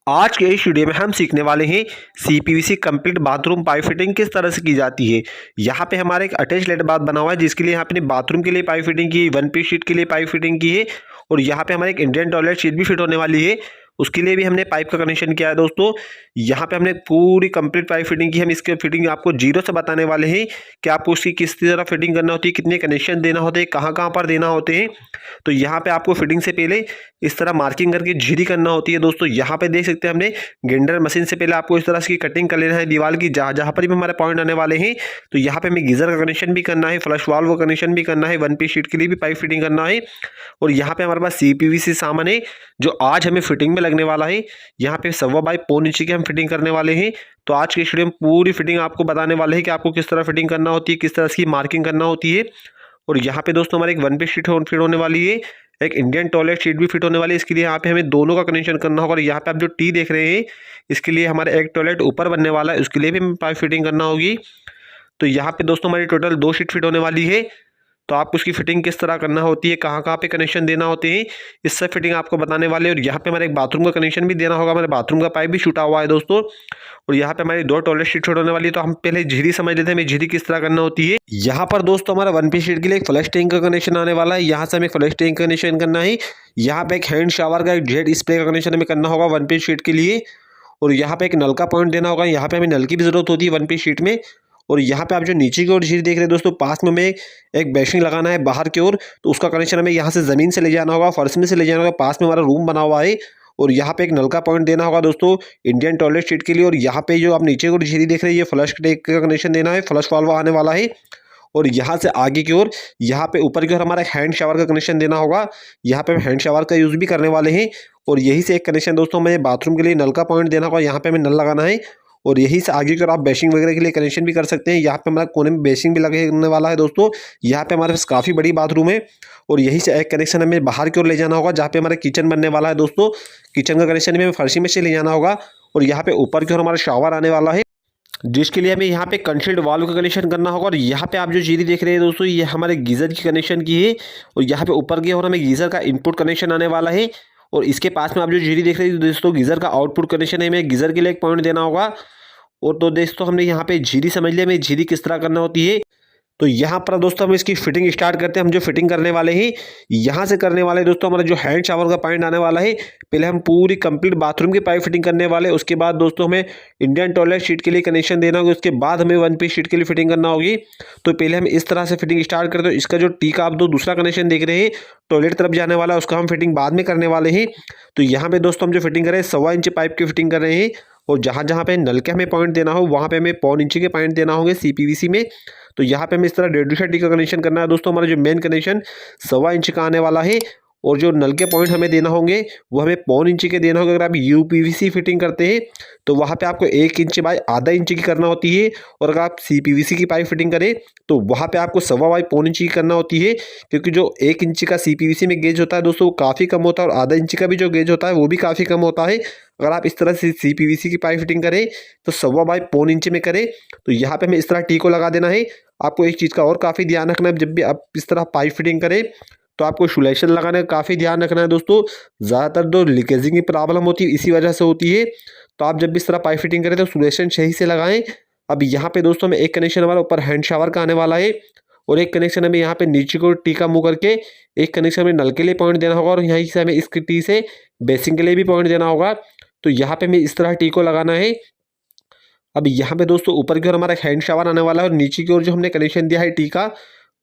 आज के इस वीडियो में हम सीखने वाले हैं CPVC complete bathroom pipe fitting किस तरह से की जाती है। यहाँ पे हमारा एक अटैच लेट बाथ बना हुआ है जिसके लिए यहाँ पे बाथरूम के लिए पाइप फिटिंग की है, वन पीस शीट के लिए पाइप फिटिंग की है और यहाँ पे हमारे एक इंडियन टॉयलेट शीट भी फिट होने वाली है, उसके लिए भी हमने पाइप का कनेक्शन किया है। दोस्तों यहाँ पे हमने पूरी कंप्लीट पाइप फिटिंग की। हम इसके फिटिंग आपको जीरो से बताने वाले हैं कि आपको उसकी किस तरह फिटिंग करना होती है, कितने कनेक्शन देना होते हैं, कहाँ कहाँ पर देना होते हैं। तो यहाँ पे आपको फिटिंग से पहले इस तरह मार्किंग करके झिरी करना होती है। दोस्तों यहाँ पे देख सकते हैं हमने ग्राइंडर मशीन से पहले आपको इस तरह से कटिंग कर लेना है दीवार की, जहाँ जहाँ पर भी हमारे पॉइंट आने वाले हैं। तो यहाँ पे हमें गीजर का कनेक्शन भी करना है, फ्लश वाल्व का कनेक्शन भी करना है, वन पीस शीट के लिए भी पाइप फिटिंग करना है और यहाँ पे हमारे पास सीपीवीसी सामान है जो आज हमें फिटिंग में लगने वाला है। यहाँ पे 1.25 इंच की हम फिटिंग करने वाले हैं। तो आज के वीडियो में पूरी फिटिंग आपको बताने वाले हैं कि आपको किस तरह फिटिंग करना होती है, किस तरह की मार्किंग करना होती है। और यहाँ पे दोस्तों हमारे एक वन पीस शीट फिट होने वाली है, एक इंडियन टॉयलेट शीट भी फिट होने वाली है। इसके लिए यहाँ पे हमें दोनों का कनेक्शन करना होगा। और यहाँ पे आप जो टी देख रहे हैं इसके लिए हमारा एक टॉयलेट ऊपर बनने वाला है, उसके लिए भी हमें पाइप फिटिंग करना होगी। तो यहाँ पे दोस्तों हमारी टोटल 2 शीट फिट होने वाली है। तो आपको उसकी फिटिंग किस तरह करना होती है, कहाँ कहाँ पे कनेक्शन देना होते हैं, इससे फिटिंग आपको बताने वाले हैं। और यहाँ पे हमारे एक बाथरूम का कनेक्शन भी देना होगा, हमारे बाथरूम का पाइप भी छूटा हुआ है दोस्तों। और यहाँ पे हमारी 2 टॉयलेट शीट होने वाली है। तो हम पहले झिरी समझ लेते हैं हमें झिरी किस तरह करना होती है। यहाँ पर दोस्तों हमारा वन पीस शीट के लिए एक फ्लश टैंक का कनेक्शन आने वाला है, यहाँ से हमें फ्लश टैंक का कनेक्शन करना है। यहाँ पे एक हैंड शावर का एक जेट स्प्रे का कनेक्शन हमें करना होगा वन पीस शीट के लिए। और यहाँ पे एक नल का पॉइंट देना होगा, यहाँ पे हमें नल की भी जरूरत होती है वन पीस शीट में। और यहाँ पे आप जो नीचे की ओर झील देख रहे हैं दोस्तों, पास में हमें एक बेसिन लगाना है बाहर की ओर। तो उसका कनेक्शन हमें यहाँ से ज़मीन से ले जाना होगा, फर्श में से ले जाना होगा। पास में हमारा रूम बना हुआ है और यहाँ पे एक नल का पॉइंट देना होगा दोस्तों इंडियन टॉयलेट शीट के लिए। और यहाँ पे जो आप नीचे की ओर झील देख रहे हैं ये फ्लश टैंक का कनेक्शन देना है, फ्लश वाल्व आने वाला है। और यहाँ से आगे की ओर यहाँ पे ऊपर की ओर हमारा हैंड शावर का कनेक्शन देना होगा, यहाँ पे हम हैंड शावर का यूज़ भी करने वाले हैं। और यही से एक कनेक्शन दोस्तों हमें बाथरूम के लिए नल का पॉइंट देना होगा, यहाँ पे हमें नल लगाना है। और यही से आगे की ओर आप बेसिंग वगैरह के लिए कनेक्शन भी कर सकते हैं। यहाँ पे हमारा कोने में बेसिंग भी लगने वाला है दोस्तों। यहाँ पे हमारे पास काफ़ी बड़ी बाथरूम है। और यही से एक कनेक्शन हमें बाहर की ओर ले जाना होगा, जहाँ पे हमारा किचन बनने वाला है दोस्तों। किचन का कनेक्शन भी हमें फर्शी में से ले जाना होगा। और यहाँ पे ऊपर की ओर हमारा शावर आने वाला है, जिसके लिए हमें यहाँ पे कंसील्ड वाल्व का कनेक्शन करना होगा। और यहाँ पे आप जो चीज़ देख रहे हैं दोस्तों ये हमारे गीज़र की कनेक्शन की है। और यहाँ पे ऊपर की ओर हमें गीज़र का इनपुट कनेक्शन आने वाला है। और इसके पास में आप जो चीज़ देख रहे हैं दोस्तों गीज़र का आउटपुट कनेक्शन है, हमें गीज़र के लिए एक पॉइंट देना होगा। और तो दोस्तों हमने यहाँ पे झीरी समझ लिया, हमें झीरी किस तरह करना होती है। तो यहाँ पर दोस्तों हम इसकी फिटिंग स्टार्ट करते हैं। हम जो फिटिंग करने वाले हैं यहाँ से करने वाले दोस्तों हमारा जो हैंड शावर का पॉइंट आने वाला है। पहले हम पूरी कंप्लीट बाथरूम की पाइप फिटिंग करने वाले हैं, उसके बाद दोस्तों हमें इंडियन टॉयलेट शीट के लिए कनेक्शन देना होगा, उसके बाद हमें वन पीस शीट के लिए फिटिंग करना होगी। तो पहले हम इस तरह से फिटिंग स्टार्ट करते हैं। इसका जो टी का आप दूसरा कनेक्शन देख रहे हैं टॉयलेट तरफ जाने वाला है, उसका हम फिटिंग बाद में करने वाले हैं। तो यहाँ पे दोस्तों हम जो फिटिंग कर रहे हैं 1.25 इंच पाइप की फिटिंग कर रहे हैं। और जहाँ जहाँ पे नल के हमें पॉइंट देना हो वहाँ पे हमें 1.25 इंच के पॉइंट देना होंगे सीपीवीसी में। तो यहाँ पे हमें इस तरह 1.5 टी का कनेक्शन करना है दोस्तों। हमारा जो मेन कनेक्शन 1.25 इंच का आने वाला है। और जो नल के पॉइंट हमें देना होंगे वो हमें 1.25 इंच के देना होगा। अगर आप यूपीवीसी फिटिंग करते हैं तो वहाँ पे आपको 1 इंच बाय आधा इंच की करना होती है। और अगर आप सीपीवीसी की पाइप फिटिंग करें तो वहाँ पे आपको 1.25 बाय 1.25 इंच की करना होती है, क्योंकि जो 1 इंच का सीपीवीसी में गेज होता है दोस्तों वो काफ़ी कम होता है। और आधा इंच का भी जो गेज होता है वो भी काफ़ी कम होता है। अगर आप इस तरह से सीपीवीसी की पाइप फिटिंग करें तो 1.25 बाय 1.25 इंच में करें। तो यहाँ पे हमें इस तरह टी को लगा देना है। आपको एक चीज़ का और काफ़ी ध्यान रखना है, जब भी आप इस तरह पाइप फिटिंग करें तो आपको सुलेशन लगाने का काफ़ी ध्यान रखना है दोस्तों। ज़्यादातर जो लीकेजिंग की प्रॉब्लम होती है इसी वजह से होती है। तो आप जब भी इस तरह पाइप फिटिंग करें तो सुलेशन सही से लगाएं। अब यहाँ पे दोस्तों हमें एक कनेक्शन हमारा ऊपर हैंड शावर का आने वाला है। और एक कनेक्शन हमें यहाँ पे नीचे को टी का मुँह करके एक कनेक्शन हमें नल के लिए पॉइंट देना होगा। और यहीं से हमें इसकी टी से बेसिंग के लिए भी पॉइंट देना होगा। तो यहाँ पे हमें इस तरह टी को लगाना है। अब यहाँ पे दोस्तों ऊपर की ओर हमारा हैंड शावर आने वाला है और नीचे की ओर जो हमने कनेक्शन दिया है टी का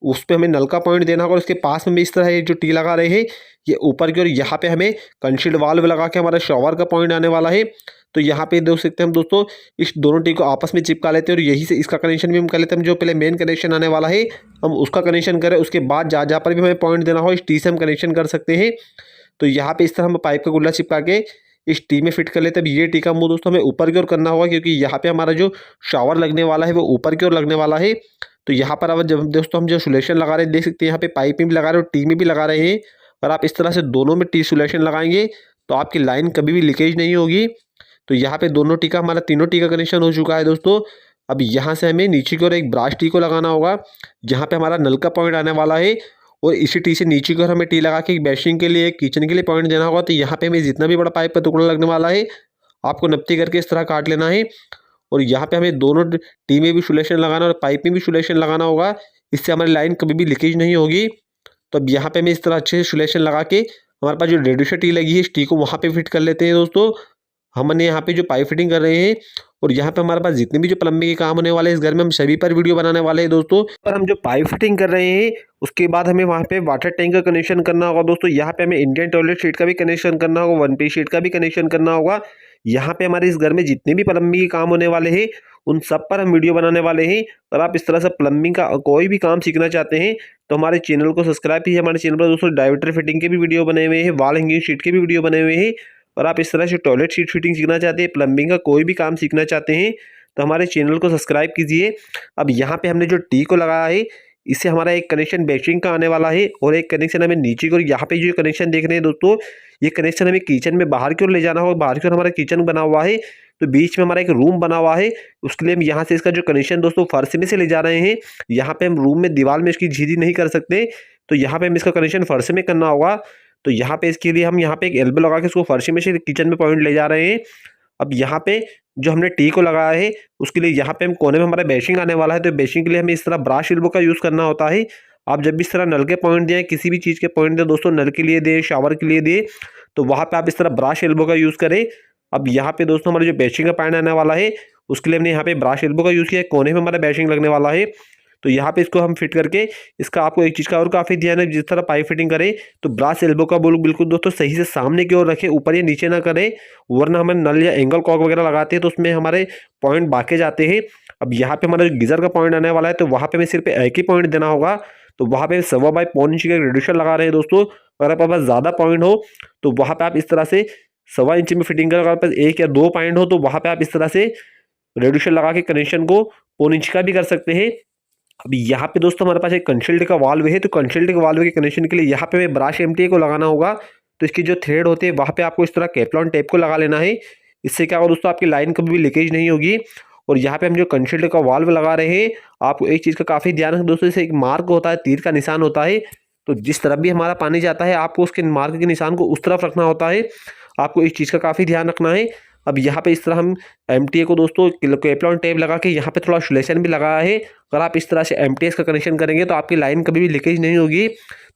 उस पर हमें नल का पॉइंट देना होगा। और उसके पास में इस तरह ये जो टी लगा रहे हैं ये ऊपर की ओर यहाँ पे हमें कंसील्ड वाल्व लगा के हमारा शावर का पॉइंट आने वाला है। तो यहाँ पे देख सकते हैं हम दोस्तों इस दोनों टी को आपस में चिपका लेते हैं और यही से इसका कनेक्शन भी हम कर लेते हैं। हम जो पहले मेन कनेक्शन आने वाला है हम उसका कनेक्शन करें, उसके बाद जहाँ जहाँ पर भी हमें पॉइंट देना हो इस टी से हम कनेक्शन कर सकते हैं। तो यहाँ पे इस तरह हम पाइप का गुल्ला चिपका के इस टी में फिट कर लेते हैं। अब ये टी का मुंह दोस्तों हमें ऊपर की ओर करना होगा, क्योंकि यहाँ पे हमारा जो शावर लगने वाला है वो ऊपर की ओर लगने वाला है। तो यहाँ पर अब जब दोस्तों हम जो सुलेशन लगा रहे हैं देख सकते हैं यहाँ पे पाइप में भी लगा रहे हैं और टी में भी लगा रहे हैं। और आप इस तरह से दोनों में टी सुलेशन लगाएंगे तो आपकी लाइन कभी भी लीकेज नहीं होगी। तो यहाँ पे दोनों टी का हमारा तीनों टी का कनेक्शन हो चुका है दोस्तों। अब यहाँ से हमें नीचे की ओर एक ब्रास टी को लगाना होगा, जहाँ पे हमारा नल का पॉइंट आने वाला है। और इसी टी से नीचे की ओर हमें टी लगा के एक बेसिंग के लिए, एक किचन के लिए पॉइंट देना होगा। तो यहाँ पे हमें जितना भी बड़ा पाइप का टुकड़ा लगने वाला है आपको नपती करके इस तरह काट लेना है। और यहाँ पे हमें दोनों टी में भी सुलेशन लगाना और पाइप में भी सुलेशन लगाना होगा, इससे हमारी लाइन कभी भी लीकेज नहीं होगी। तो अब यहाँ पे हमें इस तरह अच्छे से सुलेशन लगा के हमारे पास जो रेड्यूसर टी लगी है इस टी को वहाँ पे फिट कर लेते हैं दोस्तों। हमने यहाँ पे जो पाइप फिटिंग कर रहे हैं और यहाँ पे हमारे पास जितने भी जो प्लम्बिंग के काम होने वाले हैं इस घर में हम सभी पर वीडियो बनाने वाले हैं दोस्तों। पर हम जो पाइप फिटिंग कर रहे हैं उसके बाद हमें वहाँ पे वाटर टैंक का कनेक्शन करना होगा दोस्तों। यहाँ पे हमें इंडियन टॉयलेट शीट का भी कनेक्शन करना होगा, वन पीस शीट का भी कनेक्शन करना होगा। यहाँ पे हमारे इस घर में जितने भी प्लम्बिंग के काम होने वाले हैं उन सब पर हम वीडियो बनाने वाले हैं। और आप इस तरह से प्लम्बिंग का कोई भी काम सीखना चाहते हैं तो हमारे चैनल को सब्सक्राइब कीजिए। हमारे चैनल पर दोस्तों डायमीटर फिटिंग के भी वीडियो बने हुए हैं, वॉल हैंगिंग शीट के भी वीडियो बने हुए हैं। और आप इस तरह से टॉयलेट शीट फिटिंग सीखना चाहते हैं, प्लम्बिंग का कोई भी काम सीखना चाहते हैं तो हमारे चैनल को सब्सक्राइब कीजिए। अब यहाँ पे हमने जो टी को लगाया है इससे हमारा एक कनेक्शन बेसिंग का आने वाला है और एक कनेक्शन हमें नीचे की ओर यहाँ पे जो कनेक्शन देख रहे हैं दोस्तों ये कनेक्शन हमें किचन में बाहर की ओर ले जाना होगा। बाहर की ओर हमारा किचन बना हुआ है तो बीच में हमारा एक रूम बना हुआ है, उसके लिए हम यहाँ से इसका जो कनेक्शन दोस्तों फर्श में से ले जा रहे हैं। यहाँ पे हम रूम में दीवार में इसकी झीरी नहीं कर सकते तो यहाँ पे हम इसका कनेक्शन फर्श में करना होगा। तो यहाँ पे इसके लिए हम यहाँ पे एक एल्बो लगा के इसको फर्श में से किचन में पॉइंट ले जा रहे हैं। अब यहाँ पे जो हमने टी को लगाया है उसके लिए यहाँ पे हम कोने में हमारा बेसिंग आने वाला है तो बेसिंग के लिए हमें इस तरह ब्रश एल्बो का यूज़ करना होता है। आप जब भी इस तरह नल के पॉइंट दें, किसी भी चीज़ के पॉइंट दें दोस्तों, नल के लिए दें, शावर के लिए दें, तो वहाँ पे आप इस तरह ब्रश एल्बो का यूज़ करें। अब यहाँ पे दोस्तों हमारा जो बेसिंग का पॉइंट आने वाला है उसके लिए हमने यहाँ पे ब्रश एल्बो का यूज़ किया है, कोने में हमारा बेसिंग लगने वाला है। तो यहाँ पे इसको हम फिट करके इसका आपको एक चीज़ का और काफ़ी ध्यान है, जिस तरह पाइप फिटिंग करें तो ब्रास एल्बो का बोल बिल्कुल दोस्तों सही से सामने की ओर रखें, ऊपर या नीचे ना करें, वरना हमें नल या एंगल कॉक वगैरह लगाते हैं तो उसमें हमारे पॉइंट बाके जाते हैं। अब यहाँ पे हमारा जो गीजर का पॉइंट आने वाला है तो वहाँ पे हमें सिर्फ एक ही पॉइंट देना होगा। तो वहाँ पे 1.25 इंच का रेडिएशन लगा रहे हैं दोस्तों। अगर आपके पास ज़्यादा पॉइंट हो तो वहाँ पे आप इस तरह से 1.25 इंच में फिटिंग करें। अगर आपके पास 1 या 2 पॉइंट हो तो वहाँ पे आप इस तरह से रेडिएशन लगा के कनेक्शन को 1.25 इंच का भी कर सकते हैं। अब यहाँ पे दोस्तों हमारे पास एक कंसल्ट का वाल्व है तो कंसल्ट के वाल्व के कनेक्शन के लिए यहाँ पे हमें ब्रश एमटीए को लगाना होगा। तो इसकी जो थ्रेड होते हैं वहाँ पे आपको इस तरह केपलॉन टेप को लगा लेना है। इससे क्या होगा दोस्तों, आपकी लाइन कभी भी लीकेज नहीं होगी। और यहाँ पे हम जो कंसल्ट का वाल्व लगा रहे हैं आपको एक चीज़ का काफ़ी ध्यान रखना दोस्तों, इसे एक मार्क होता है, तीर का निशान होता है। तो जिस तरफ भी हमारा पानी जाता है आपको उसके मार्क के निशान को उस तरफ रखना होता है। आपको इस चीज़ का काफ़ी ध्यान रखना है। अब यहाँ पे इस तरह हम एमटीए को दोस्तों केपलॉन टेप लगा के यहाँ पे थोड़ा सुलेशन भी लगाया है। अगर आप इस तरह से एमटीएस का कनेक्शन करेंगे तो आपकी लाइन कभी भी लीकेज नहीं होगी।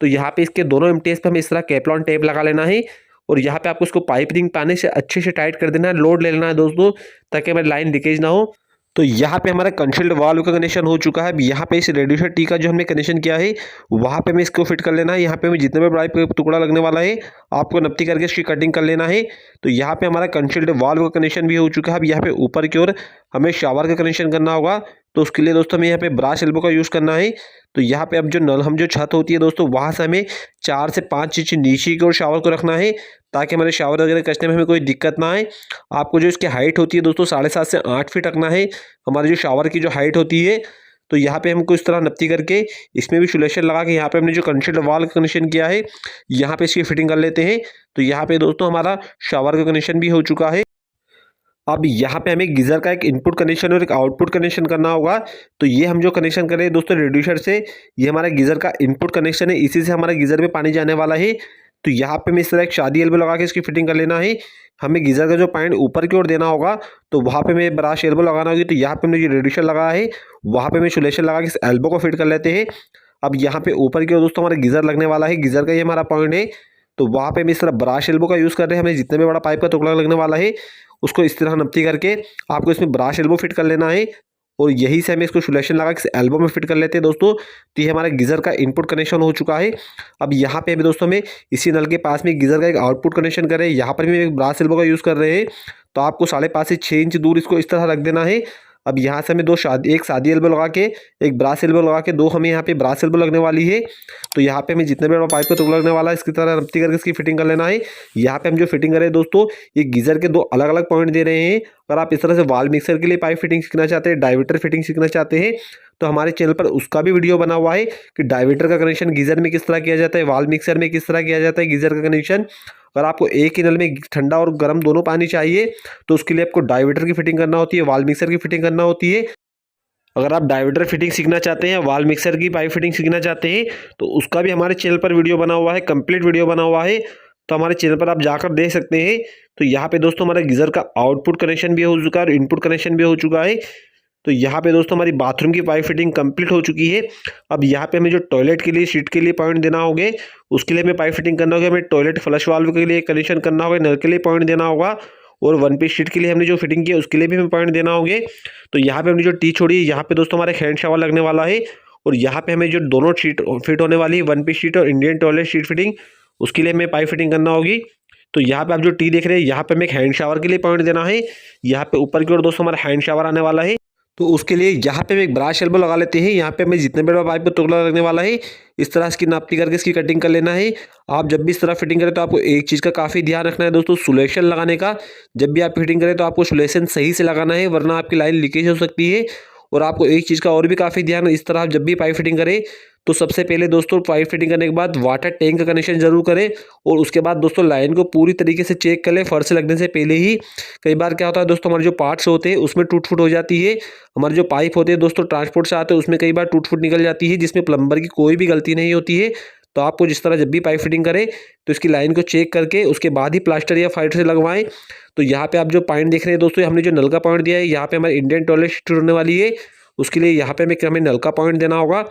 तो यहाँ पे इसके दोनों एमटीएस पे हमें इस तरह केपलॉन टेप लगा लेना है और यहाँ पे आपको इसको पाइप रिंग पाने से अच्छे से टाइट कर देना है, लोड ले लेना है दोस्तों, ताकि हमारी लाइन लीकेज ना हो। तो यहाँ पे हमारा कंसल्ट वाल्व का कनेक्शन हो चुका है। अब यहाँ पे इस रेड्यूसर टी का जो हमने कनेक्शन किया है वहाँ पे हमें इसको फिट कर लेना है। यहाँ पे हमें जितने भी पाइप का टुकड़ा लगने वाला है आपको नपती करके इसकी कटिंग कर लेना है। तो यहाँ पे हमारा कंसल्ट वाल्व का कनेक्शन भी हो चुका है। अब यहाँ पे ऊपर की ओर हमें शावर का कनेक्शन करना होगा। तो उसके लिए दोस्तों हमें यहाँ पे ब्रश एल्बो का यूज़ करना है। तो यहाँ पे अब जो नल हम जो छत होती है दोस्तों वहाँ से हमें 4 से 5 इंच नीचे की ओर शावर को रखना है, ताकि हमारे शावर वगैरह कसने में हमें कोई दिक्कत ना आए। आपको जो इसकी हाइट होती है दोस्तों 7.5 से 8 फीट रखना है, हमारी जो शावर की जो हाइट होती है। तो यहाँ पे हमको इस तरह नपती करके इसमें भी सुलेशन लगा के यहाँ पे हमने जो कंसल्ट वाल का कनेक्शन किया है यहाँ पे इसकी फिटिंग कर लेते हैं। तो यहाँ पे दोस्तों हमारा शावर का कनेक्शन भी हो चुका है। अब यहाँ पे हमें गीज़र का एक इनपुट कनेक्शन और एक आउटपुट कनेक्शन करना होगा। तो ये हम जो कनेक्शन कर रहे हैं दोस्तों रेड्यूसर से, ये हमारा गीज़र का इनपुट कनेक्शन है, इसी से हमारा गीज़र में पानी जाने वाला है। तो यहाँ पे हमें इस तरह एक शादी एल्बो लगा के इसकी फिटिंग कर लेना है। हमें गीज़र का जो पॉइंट ऊपर की ओर देना होगा तो वहाँ पे हमें ब्रश एल्बो लगाना होगी। तो यहाँ पे हमने जो रेड्यूसर लगाया है वहाँ पे हमें सुलेशन लगा के इस एल्बो को फिट कर लेते हैं। अब यहाँ पे ऊपर की ओर दोस्तों हमारा गीज़र लगने वाला है, गीज़र का ये हमारा पॉइंट है। तो वहाँ पे हम इस तरह ब्रश एल्बो का यूज़ कर रहे हैं। हमें जितने भी बड़ा पाइप का टुकड़ा लगने वाला है उसको इस तरह नपती करके आपको इसमें ब्रश एल्बो फिट कर लेना है और यही से हमें इसको सुलेशन लगा के एल्बो में फिट कर लेते हैं दोस्तों। तो ये हमारा गीज़र का इनपुट कनेक्शन हो चुका है। अब यहाँ पे भी दोस्तों में इसी नल के पास में गीज़र का एक आउटपुट कनेक्शन कर रहे हैं, यहाँ पर भी एक ब्रश एल्बो का यूज़ कर रहे हैं। तो आपको 5.5 से 6 इंच दूर इसको इस तरह रख देना है। अब यहाँ से हमें एक शादी एल्बो लगा के एक ब्रश एल्बो लगा के 2 हमें यहाँ पे ब्रश एल्बो लगने वाली है। तो यहाँ पे हमें जितने भी पाइप का टुकड़ा लगने वाला है इसकी तरह नपती करके इसकी फिटिंग कर लेना है। यहाँ पे हम जो फिटिंग कर रहे हैं दोस्तों ये गीज़र के 2 अलग अलग पॉइंट दे रहे हैं। अगर आप इस तरह से वाल मिक्सर के लिए पाइप फिटिंग सीखना चाहते हैं, डायमीटर फिटिंग सीखना चाहते हैं तो हमारे चैनल पर उसका भी वीडियो बना हुआ है कि डायमीटर का कनेक्शन गीज़र में किस तरह किया जाता है, वाल मिक्सर में किस तरह किया जाता है गीज़र का कनेक्शन। अगर आपको एक ही नल में ठंडा और गर्म दोनों पानी चाहिए तो उसके लिए आपको डायमीटर की फिटिंग करना होती है, वाल मिक्सर की फिटिंग करना होती है। अगर आप डायमीटर फिटिंग सीखना चाहते हैं, वाल मिक्सर की पाइप फिटिंग सीखना चाहते हैं तो उसका भी हमारे चैनल पर वीडियो बना हुआ है, कंप्लीट वीडियो बना हुआ है। तो हमारे चैनल पर आप जाकर देख सकते हैं। तो यहाँ पे दोस्तों हमारा गीज़र का आउटपुट कनेक्शन भी हो चुका है और इनपुट कनेक्शन भी हो चुका है। तो यहाँ पे दोस्तों हमारी बाथरूम की पाइप फिटिंग कंप्लीट हो चुकी है। अब यहाँ पे हमें जो टॉयलेट के लिए सीट के लिए पॉइंट देना होगा, उसके लिए हमें पाइप फिटिंग करना होगा। हमें टॉयलेट फ्लश वाल्व के लिए कनेक्शन करना होगा, नल के लिए पॉइंट देना होगा, और वन पीस शीट के लिए हमने जो फिटिंग की है उसके लिए भी हमें पॉइंट देना होगा। तो यहाँ पे हमने जो टी छोड़ी, यहाँ पे दोस्तों हमारा हैंड शावर लगने वाला है, और यहाँ पे हमें जो दोनों शीट फिट होने वाली है, वन पीस शीट और इंडियन टॉयलेट शीट फिटिंग, उसके लिए हमें पाइप फिटिंग करना होगी। तो यहाँ पे आप जो टी देख रहे हैं, यहाँ पे हमें एक हैंड शावर के लिए पॉइंट देना है। यहाँ पे ऊपर की ओर दोस्तों हमारा हैंड शावर आने वाला है। तो उसके लिए यहाँ पे हम एक ब्राश एल्बो लगा लेते हैं। यहाँ पे हमें जितने बड़ा पाइप को टुकड़ा लगने वाला है, इस तरह इसकी नापी करके इसकी कटिंग कर लेना है। आप जब भी इस तरह फिटिंग करें तो आपको एक चीज़ का काफ़ी ध्यान रखना है दोस्तों, सुलेशन लगाने का। जब भी आप फिटिंग करें तो आपको सुलेशन सही से लगाना है, वरना आपकी लाइन लीकेज हो सकती है। और आपको एक चीज़ का और भी काफ़ी ध्यान, इस तरह आप जब भी पाइप फिटिंग करें तो सबसे पहले दोस्तों पाइप फिटिंग करने के बाद वाटर टैंक का कनेक्शन जरूर करें, और उसके बाद दोस्तों लाइन को पूरी तरीके से चेक कर लें फर्श लगने से पहले ही। कई बार क्या होता है दोस्तों, हमारे जो पार्ट्स होते हैं उसमें टूट फूट हो जाती है। हमारे जो पाइप होते हैं दोस्तों ट्रांसपोर्ट से आते हैं, उसमें कई बार टूट फूट निकल जाती है, जिसमें प्लम्बर की कोई भी गलती नहीं होती है। तो आपको जिस तरह जब भी पाइप फिटिंग करें तो इसकी लाइन को चेक करके उसके बाद ही प्लास्टर या फाइटर से लगवाएं। तो यहाँ पे आप जो पॉइंट देख रहे हैं दोस्तों, हमने जो नल का पॉइंट दिया है, यहाँ पे हमारी इंडियन टॉयलेट शीट होने वाली है, उसके लिए यहाँ पे हमें नल का पॉइंट देना होगा।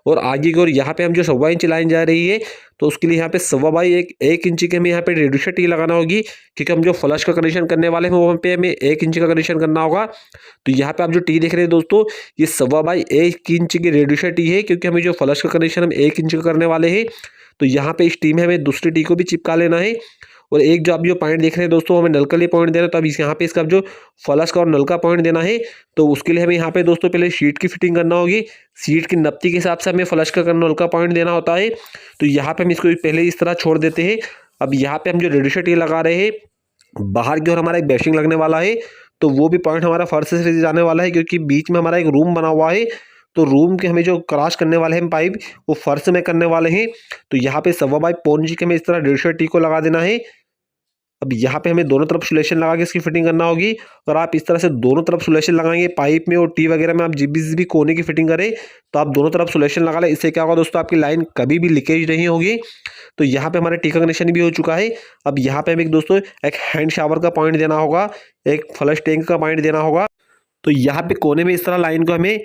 और आगे की ओर यहाँ पे हम जो 1.25 इंच लाइन जा रही है, तो उसके लिए यहाँ पे 1.25 इंच की हमें यहाँ पे रेड्यूसर टी लगाना होगी, क्योंकि हम जो फ्लश का कनेक्शन करने वाले हैं वहाँ पे हमें 1 इंच का कनेक्शन करना होगा। तो यहाँ पे आप जो टी देख रहे हैं दोस्तों, ये 1.25 इंच की रेड्यूसर टी है, क्योंकि हमें जो फ्लश का कनेक्शन हम 1 इंच का करने वाले हैं। तो यहाँ पे इस टी में हमें दूसरी टी को भी चिपका लेना है। और एक जो आप जो पॉइंट देख रहे हैं दोस्तों, हमें नल के लिए पॉइंट देना है, तो अब यहाँ पे इसका जो फ्लश का और नल का पॉइंट देना है। तो उसके लिए हमें यहाँ पे दोस्तों पहले शीट की फिटिंग करना होगी। शीट की नपती के हिसाब से हमें फ्लश का नल का पॉइंट देना होता है। तो यहाँ पे हम इसको पहले इस तरह छोड़ देते हैं। अब यहाँ पे हम जो रेड्यूसर टी लगा रहे हैं, बाहर की ओर हमारा एक बेसिंग लगने वाला है, तो वो भी पॉइंट हमारा फर्श से जाने वाला है, क्योंकि बीच में हमारा एक रूम बना हुआ है। तो रूम के हमें जो क्रॉस करने वाले हैं पाइप, वो फर्श में करने वाले हैं। तो यहाँ पे 1.25 इंच के हमें इस तरह रेड्यूसर टी को लगा देना है। अब यहाँ पे हमें दोनों तरफ सुलेशन लगा के इसकी फिटिंग करना होगी। और आप इस तरह से दोनों तरफ सुलेशन लगाएंगे पाइप में और टी वगैरह में, आप जिस भी कोने की फिटिंग करें तो आप दोनों तरफ सुलेशन लगा लें। इससे क्या होगा दोस्तों, आपकी लाइन कभी भी लीकेज नहीं होगी। तो यहाँ पे हमारा टी का कनेक्शन भी हो चुका है। अब यहाँ पे हमें दोस्तों एक हैंड शावर का पॉइंट देना होगा, एक फ्लश टैंक का पॉइंट देना होगा। तो यहाँ पे कोने में इस तरह लाइन को हमें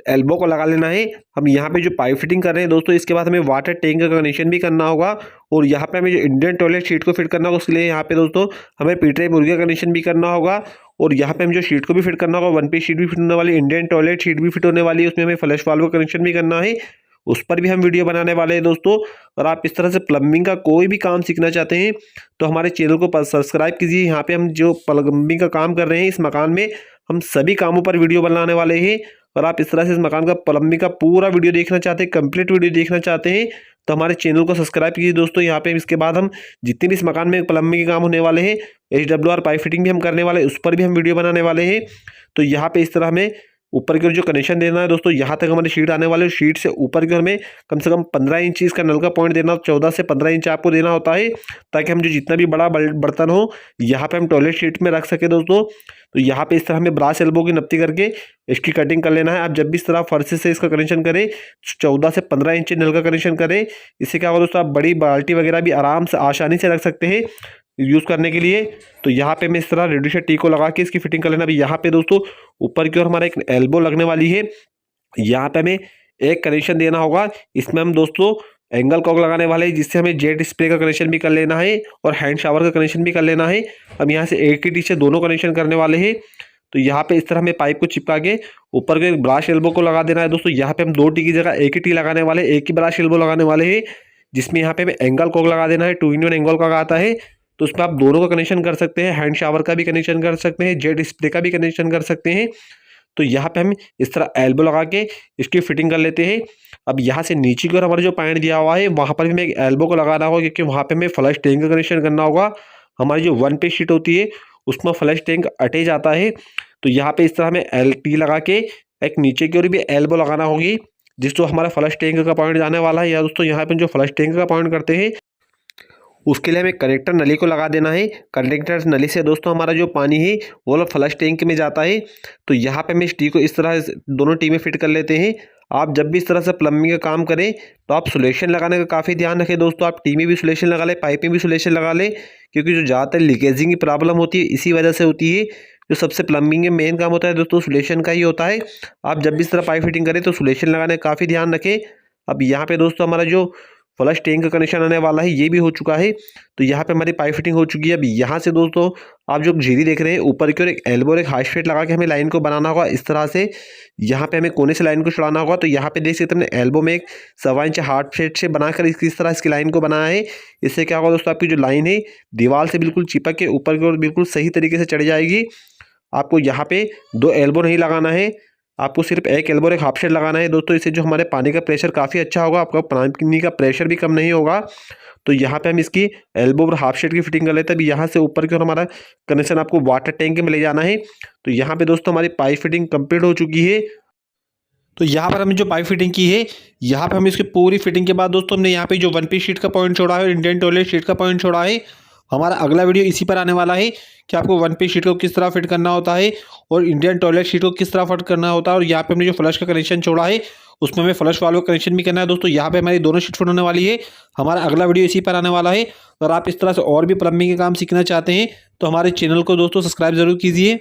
एल्बो को लगा लेना है। हम यहाँ पे जो पाइप फिटिंग कर रहे हैं दोस्तों, इसके बाद हमें वाटर टैंक का कनेक्शन भी करना होगा। और यहाँ पे हमें जो इंडियन टॉयलेट शीट को फिट करना होगा, उसके लिए यहाँ पे दोस्तों हमें पीटरे मुर्गे का कनेक्शन भी करना होगा। और यहाँ पे हम जो शीट को भी फिट करना होगा, वन पीस शीट भी फिट होने वाली, इंडियन टॉयलेट शीट भी फिट होने वाली है, उसमें हमें फ्लश वाल्व का कनेक्शन भी करना है। उस पर भी हम वीडियो बनाने वाले हैं दोस्तों। और आप इस तरह से प्लम्बिंग का कोई भी काम सीखना चाहते हैं तो हमारे चैनल को सब्सक्राइब कीजिए। यहाँ पे हम जो प्लम्बिंग का काम कर रहे हैं, इस मकान में हम सभी कामों पर वीडियो बनाने वाले हैं। और आप इस तरह से इस मकान का प्लम्बिंग का पूरा वीडियो देखना चाहते हैं, कंप्लीट वीडियो देखना चाहते हैं, तो हमारे चैनल को सब्सक्राइब कीजिए दोस्तों। यहाँ पे इसके बाद हम जितने भी इस मकान में प्लम्बिंग के काम होने वाले हैं, HWR पाइप फिटिंग भी हम करने वाले हैं, उस पर भी हम वीडियो बनाने वाले हैं। तो यहाँ पे इस तरह हमें ऊपर की ओर जो कनेक्शन देना है दोस्तों, यहाँ तक हमारी शीट आने वाले, शीट से ऊपर की ओर में कम से कम 15 इंच इसका नल का पॉइंट देना, 14 से 15 इंच आपको देना होता है, ताकि हम जो जितना भी बड़ा बर्तन हो यहाँ पे हम टॉयलेट शीट में रख सके दोस्तों। तो यहाँ पे इस तरह हमें ब्रास एल्बो की नपती करके इसकी कटिंग कर लेना है। आप जब भी इस तरह फर्श से इसका कनेक्शन करें, 14 से 15 इंच नल का कनेक्शन करें। इससे क्या होगा दोस्तों, आप बड़ी बाल्टी वगैरह भी आराम से आसानी से रख सकते हैं यूज़ करने के लिए। तो यहाँ पे मैं इस तरह रेड्यूसर टी को लगा के इसकी फिटिंग कर लेना। अभी यहाँ पे दोस्तों ऊपर की ओर हमारा एक एल्बो लगने वाली है, यहाँ पे हमें एक कनेक्शन देना होगा। इसमें हम दोस्तों एंगल कॉक लगाने वाले हैं, जिससे हमें जेट स्प्रे का कनेक्शन भी कर लेना है और हैंड शावर का कनेक्शन भी कर लेना है। हम यहाँ से एक ही टी से दोनों कनेक्शन करने वाले हैं। तो यहाँ पे इस तरह हमें पाइप को चिपका के ऊपर के ब्राश एल्बो को लगा देना है दोस्तों। यहाँ पे हम 2 टी की जगह एक ही टी लगाने वाले, एक ही ब्राश एल्बो लगाने वाले हैं, जिसमें यहाँ पे हमें एंगल कॉक लगा देना है। 2-in-1 एंगल कॉक आता है, तो उसमें आप दोनों का कनेक्शन कर सकते हैं, हैंड शावर का भी कनेक्शन कर सकते हैं, जेट स्प्रे का भी कनेक्शन कर सकते हैं। तो यहाँ पे हम इस तरह एल्बो लगा के इसकी फिटिंग कर लेते हैं। अब यहाँ से नीचे की ओर हमारा जो पॉइंट दिया हुआ है, वहाँ पर भी हमें एक एल्बो को लगाना होगा, क्योंकि वहाँ पे हमें फ्लश टैंक का कनेक्शन करना होगा। हमारी जो 1 पीस शीट होती है उसमें फ्लश टैंक अटैच आता है। तो यहाँ पे इस तरह हमें LT लगा के एक नीचे की ओर भी एल्बो लगाना होगी, जिसको हमारा फ्लश टैंक का पॉइंट जाने वाला है। या दोस्तों यहाँ पे जो फ्लश टैंक का पॉइंट करते हैं, उसके लिए हमें कनेक्टर नली को लगा देना है। कनेक्टर नली से दोस्तों हमारा जो पानी है वो फ्लश टैंक में जाता है। तो यहाँ पे हम इस टी को इस तरह दोनों टी में फिट कर लेते हैं। आप जब भी इस तरह से प्लम्बिंग का काम करें तो आप सुलेशन लगाने का काफ़ी ध्यान रखें दोस्तों। आप टी में भी सुलेशन लगा लें, पाइप में भी सुलेशन लगा लें, क्योंकि जो ज़्यादातर लीकेजिंग की प्रॉब्लम होती है इसी वजह से होती है। जो सबसे प्लम्बिंग में मेन काम होता है दोस्तों सुलेशन का ही होता है। आप जब भी इस तरह पाइप फिटिंग करें तो सुलेशन लगाने का काफ़ी ध्यान रखें। अब यहाँ पे दोस्तों हमारा जो फ्लश टैंक का कनेक्शन आने वाला है ये भी हो चुका है। तो यहाँ पे हमारी पाइप फिटिंग हो चुकी है। अब यहाँ से दोस्तों आप जो जीरी देख रहे हैं ऊपर की ओर एक एल्बो और एक हाई स्ट्रेट लगा के हमें लाइन को बनाना होगा इस तरह से। यहाँ पे हमें कोने से लाइन को चढ़ाना होगा। तो यहाँ पे देख सकते हैं हमने एल्बो में एक 1.25 इंच हार्ड स्ट्रेट से बनाकर इस तरह इसकी लाइन को बनाया है। इससे क्या होगा दोस्तों, आपकी जो लाइन है दीवार से बिल्कुल चिपक के ऊपर की ओर बिल्कुल सही तरीके से चढ़ जाएगी। आपको यहाँ पे 2 एल्बो नहीं लगाना है, आपको सिर्फ एक एल्बो और एक हाफ शेड लगाना है दोस्तों। इससे जो हमारे पानी का प्रेशर काफ़ी अच्छा होगा, आपका पानी का प्रेशर भी कम नहीं होगा। तो यहाँ पे हम इसकी एल्बो और हाफ शेड की फिटिंग कर लेते हैं। अभी यहाँ से ऊपर की ओर हमारा कनेक्शन आपको वाटर टैंक में ले जाना है। तो यहाँ पे दोस्तों हमारी पाइप फिटिंग कंप्लीट हो चुकी है। तो यहाँ पर हमने जो पाइप फिटिंग की है, यहाँ पे हम इसकी पूरी फिटिंग के बाद दोस्तों हमने यहाँ पे जो 1 पीस शीट का पॉइंट छोड़ा है और इंडियन टॉयलेट शीट का पॉइंट छोड़ा है। हमारा अगला वीडियो इसी पर आने वाला है कि आपको 1 पीस शीट को किस तरह फिट करना होता है और इंडियन टॉयलेट शीट को किस तरह फिट करना होता है। और यहाँ पे हमने जो फ्लश का कनेक्शन छोड़ा है उसमें हमें फ्लश वाल्व का कनेक्शन भी करना है दोस्तों। यहाँ पे हमारी दोनों शीट फिट होने वाली है। हमारा अगला वीडियो इसी पर आने वाला है। अगर आप इस तरह से और भी प्लम्बिंग के काम सीखना चाहते हैं तो हमारे चैनल को दोस्तों सब्सक्राइब जरूर कीजिए।